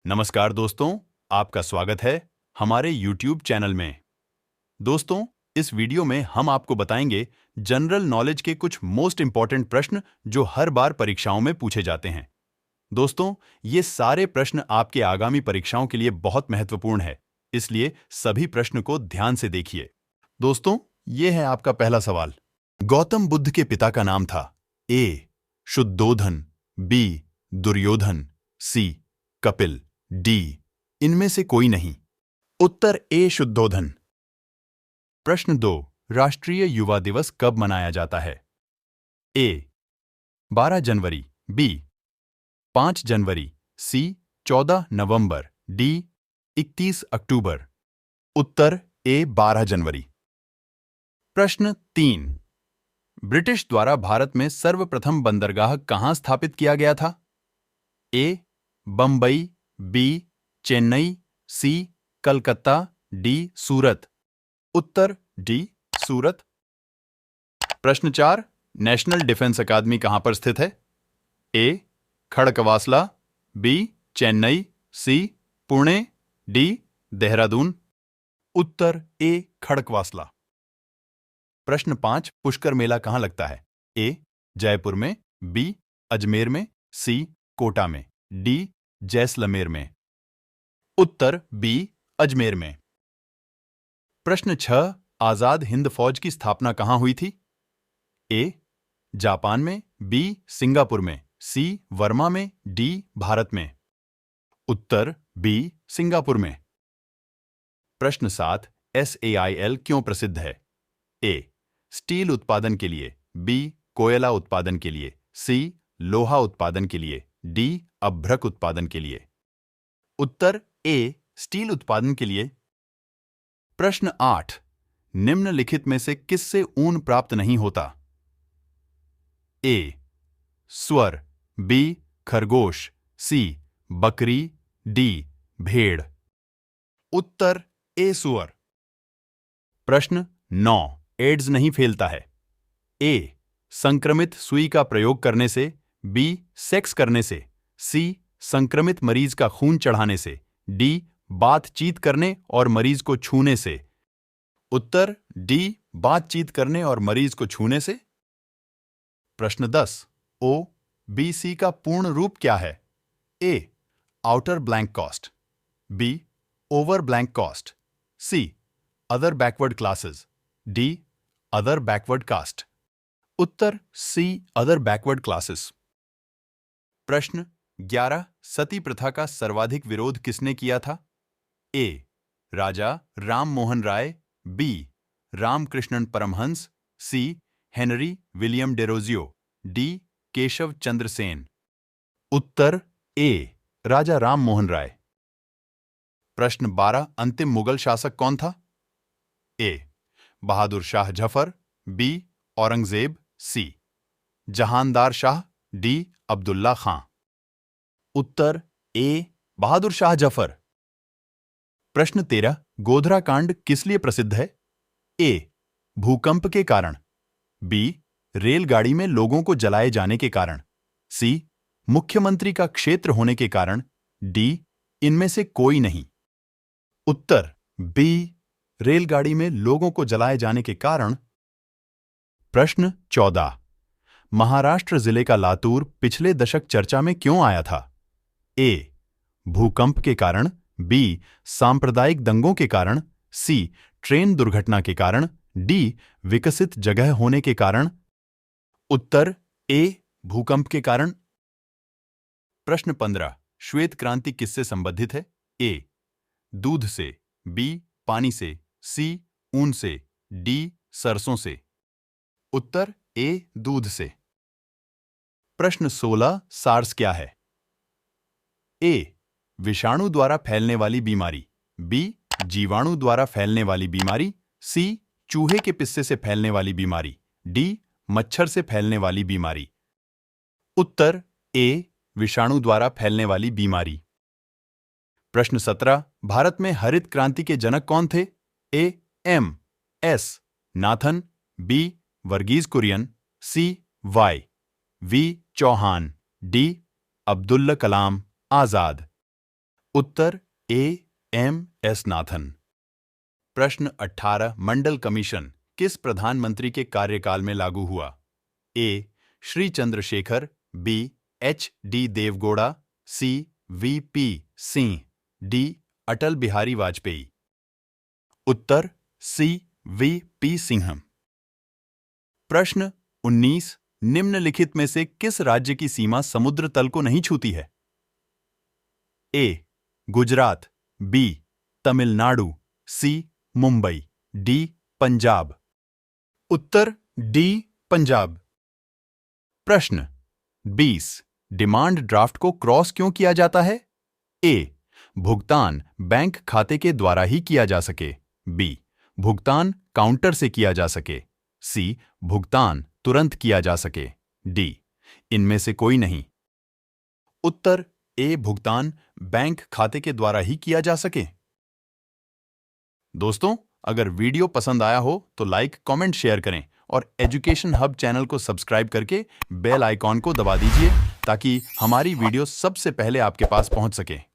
नमस्कार दोस्तों, आपका स्वागत है हमारे YouTube चैनल में। दोस्तों, इस वीडियो में हम आपको बताएंगे जनरल नॉलेज के कुछ मोस्ट इंपॉर्टेंट प्रश्न जो हर बार परीक्षाओं में पूछे जाते हैं। दोस्तों, ये सारे प्रश्न आपके आगामी परीक्षाओं के लिए बहुत महत्वपूर्ण है, इसलिए सभी प्रश्न को ध्यान से देखिए। दोस्तों, ये है आपका पहला सवाल। गौतम बुद्ध के पिता का नाम था ए. शुद्धोधन, बी. दुर्योधन, सी. कपिल, डी. इनमें से कोई नहीं। उत्तर ए. शुद्धोधन। प्रश्न 2. राष्ट्रीय युवा दिवस कब मनाया जाता है? ए. 12 जनवरी, बी. 5 जनवरी, सी. 14 नवंबर, डी. 31 अक्टूबर। उत्तर ए. 12 जनवरी। प्रश्न 3. ब्रिटिश द्वारा भारत में सर्वप्रथम बंदरगाह कहां स्थापित किया गया था? ए. बंबई, बी. चेन्नई, सी. कलकत्ता, डी. सूरत। उत्तर डी. सूरत। प्रश्न 4. नेशनल डिफेंस अकादमी कहां पर स्थित है? ए. खड़कवासला, बी. चेन्नई, सी. पुणे, डी. देहरादून। उत्तर ए. खड़कवासला। प्रश्न 5. पुष्कर मेला कहां लगता है? ए. जयपुर में, बी. अजमेर में, सी. कोटा में, डी. जैसलमेर में। उत्तर बी. अजमेर में। प्रश्न 6. आजाद हिंद फौज की स्थापना कहां हुई थी? ए. जापान में, बी. सिंगापुर में, सी. वर्मा में, डी. भारत में। उत्तर बी. सिंगापुर में। प्रश्न 7. SAIL क्यों प्रसिद्ध है? ए. स्टील उत्पादन के लिए, बी. कोयला उत्पादन के लिए, सी. लोहा उत्पादन के लिए, डी. अभ्रक उत्पादन के लिए। उत्तर ए. स्टील उत्पादन के लिए। प्रश्न 8. निम्नलिखित में से किससे ऊन प्राप्त नहीं होता? ए. सुअर, बी. खरगोश, सी. बकरी, डी. भेड़। उत्तर ए. सुअर। प्रश्न 9. एड्स नहीं फैलता है? ए. संक्रमित सुई का प्रयोग करने से, बी. सेक्स करने से, सी. संक्रमित मरीज का खून चढ़ाने से, डी. बातचीत करने और मरीज को छूने से। उत्तर डी. बातचीत करने और मरीज को छूने से। प्रश्न 10. OBC का पूर्ण रूप क्या है? A. Outer blank caste, B. Over blank caste, C. Other backward classes, D. Other backward caste. उत्तर सी. Other backward classes. प्रश्न 11. सती प्रथा का सर्वाधिक विरोध किसने किया था? A. Raja Ram Mohan Roy, B. Ramakrishnan Paramhansa, C. Henry William Derozio, D. Keshav Chandra Sen. उत्तर ए. राजा राम मोहन राय। प्रश्न 12. अंतिम मुगल शासक कौन था? A. Bahadur Shah Zafar, B. Aurangzeb, C. Jahandar Shah, D. Abdullah Khan. उत्तर ए. बहादुर शाह जफर। प्रश्न 13. गोधरा कांड किस लिए प्रसिद्ध है? ए. भूकंप के कारण, बी. रेलगाड़ी में लोगों को जलाए जाने के कारण, सी. मुख्यमंत्री का क्षेत्र होने के कारण, डी. इनमें से कोई नहीं। उत्तर बी. रेलगाड़ी में लोगों को जलाए जाने के कारण। प्रश्न 14. महाराष्ट्र जिले का लातूर पिछले दशक चर्चा में क्यों आया था? ए. भूकंप के कारण, बी. सांप्रदायिक दंगों के कारण, सी. ट्रेन दुर्घटना के कारण, डी. विकसित जगह होने के कारण। उत्तर ए. भूकंप के कारण। प्रश्न 15. श्वेत क्रांति किससे संबंधित है? ए. दूध से, बी. पानी से, सी. ऊन से, डी. सरसों से। उत्तर ए. दूध से। प्रश्न 16. सार्स क्या है? ए. विषाणु द्वारा फैलने वाली बीमारी, बी. जीवाणु द्वारा फैलने वाली बीमारी, सी. चूहे के पिस्से से फैलने वाली बीमारी, डी. मच्छर से फैलने वाली बीमारी। उत्तर ए. विषाणु द्वारा फैलने वाली बीमारी। प्रश्न 17. भारत में हरित क्रांति के जनक कौन थे? A. M. S. Nathan, B. Verghese Kurien, C. Y. V. Chauhan, D. Abdul Kalam Azad. उत्तर ए. एम. एस. नाथन। प्रश्न 18 मंडल कमीशन किस प्रधानमंत्री के कार्यकाल में लागू हुआ? A. Shri Chandrashekhar, B. H. D. Deve Gowda, C. V. P. Singh, D. Atal Bihari Vajpayee. उत्तर सी. वी. पी. सिंह। प्रश्न 19 निम्नलिखित में से किस राज्य की सीमा समुद्र तल को नहीं छूती है? ए. गुजरात, बी. तमिलनाडु, सी. मुंबई, डी. पंजाब। उत्तर डी. पंजाब। प्रश्न 20 डिमांड ड्राफ्ट को क्रॉस क्यों किया जाता है? ए. भुगतान बैंक खाते के द्वारा ही किया जा सके, बी. भुगतान काउंटर से किया जा सके, सी. भुगतान तुरंत किया जा सके, डी. इनमें से कोई नहीं। उत्तर ए. भुगतान बैंक खाते के द्वारा ही किया जा सके। दोस्तों, अगर वीडियो पसंद आया हो तो लाइक, कमेंट, शेयर करें और एजुकेशन हब चैनल को सब्सक्राइब करके बेल आइकॉन को दबा दीजिए ताकि हमारी वीडियो सबसे पहले आपके पास पहुंच सके।